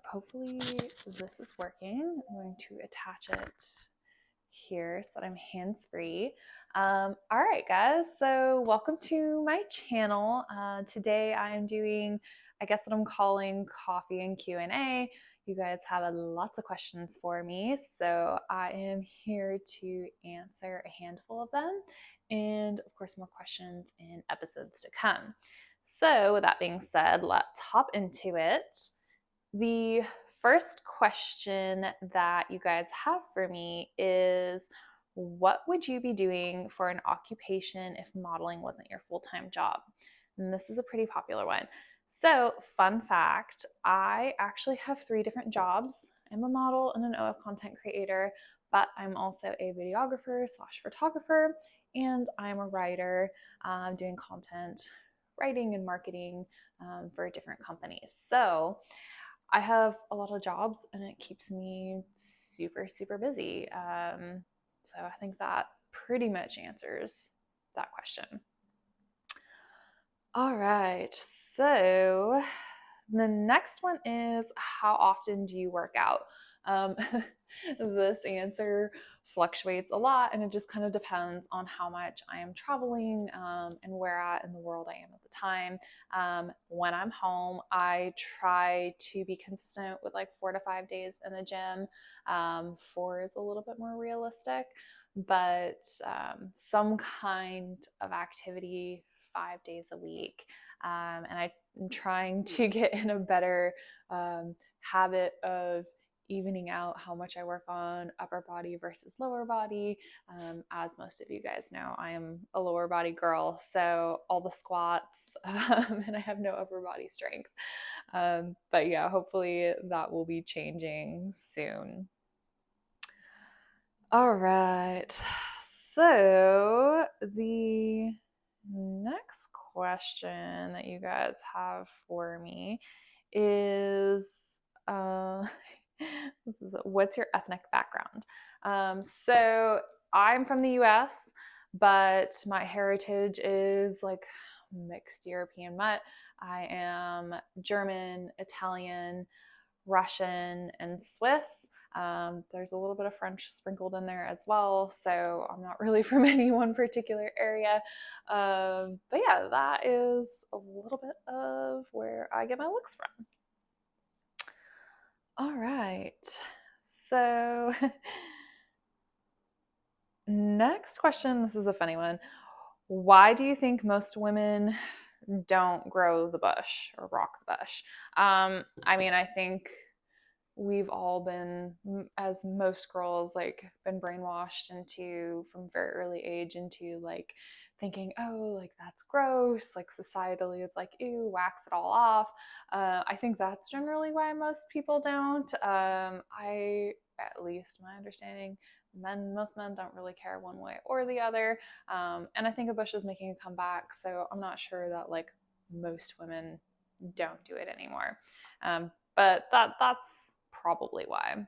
Hopefully this is working. I'm going to attach it here so that I'm hands-free. All right, guys, so welcome to my channel. Today I am doing, I guess what I'm calling coffee and Q&A. You guys have lots of questions for me, so I am here to answer a handful of them, and of course more questions in episodes to come. So with that being said, let's hop into it. The first question that you guys have for me is, what would you be doing for an occupation if modeling wasn't your full-time job? And this is a pretty popular one. So, fun fact, I actually have 3 different jobs. I'm a model and an OF content creator, but I'm also a videographer / photographer, and I'm a writer doing content writing and marketing for different companies. So I have a lot of jobs and it keeps me super, super busy. So I think that pretty much answers that question. All right, so the next one is, how often do you work out? This answer fluctuates a lot, and it just kind of depends on how much I am traveling and where at in the world I am at the time. When I'm home, I try to be consistent with like 4 to 5 days in the gym. 4 is a little bit more realistic, but some kind of activity 5 days a week. And I'm trying to get in a better habit of evening out how much I work on upper body versus lower body. As most of you guys know, I am a lower body girl, so all the squats and I have no upper body strength. But yeah, hopefully that will be changing soon. All right, so the next question that you guys have for me is what's your ethnic background? So I'm from the US, but my heritage is like mixed European mutt. I am German, Italian, Russian, and Swiss. There's a little bit of French sprinkled in there as well, so I'm not really from any one particular area. But yeah, that is a little bit of where I get my looks from. All right, so next question, this is a funny one. Why do you think most women don't grow the bush or rock the bush? I mean, I think we've all been, as most girls, like been brainwashed into from very early age into like thinking, oh, like that's gross, like societally it's like, ew, wax it all off. I think that's generally why most people don't. At least my understanding, most men don't really care one way or the other. And I think a bush is making a comeback, so I'm not sure that like most women don't do it anymore. But that's probably why.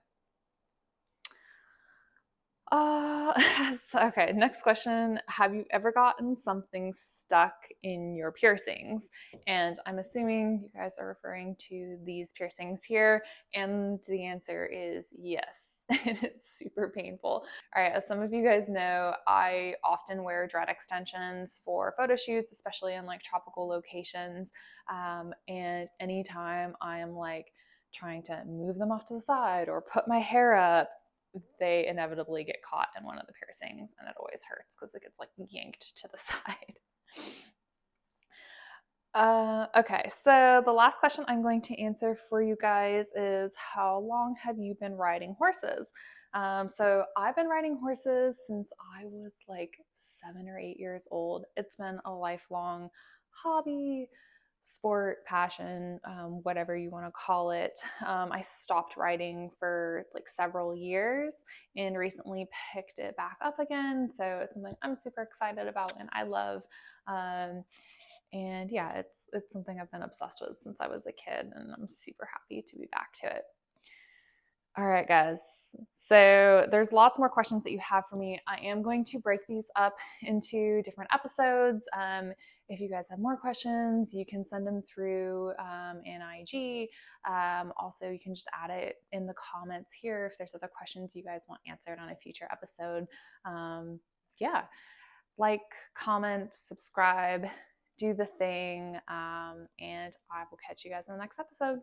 Okay, next question. Have you ever gotten something stuck in your piercings? And I'm assuming you guys are referring to these piercings here, and the answer is yes. And it's super painful. All right, as some of you guys know, I often wear dread extensions for photo shoots, especially in like tropical locations. And anytime I am like trying to move them off to the side or put my hair up, they inevitably get caught in one of the piercings, and it always hurts because it gets like yanked to the side. Okay, so the last question I'm going to answer for you guys is, how long have you been riding horses? So I've been riding horses since I was like 7 or 8 years old. It's been a lifelong hobby, sport, passion, whatever you want to call it. I stopped riding for like several years and recently picked it back up again. So it's something I'm super excited about and I love. And yeah, it's something I've been obsessed with since I was a kid, and I'm super happy to be back to it. All right, guys. So there's lots more questions that you have for me. I am going to break these up into different episodes. if you guys have more questions, you can send them through in IG. Also, you can just add it in the comments here if there's other questions you guys want answered on a future episode. Yeah, like, comment, subscribe, do the thing, and I will catch you guys in the next episode.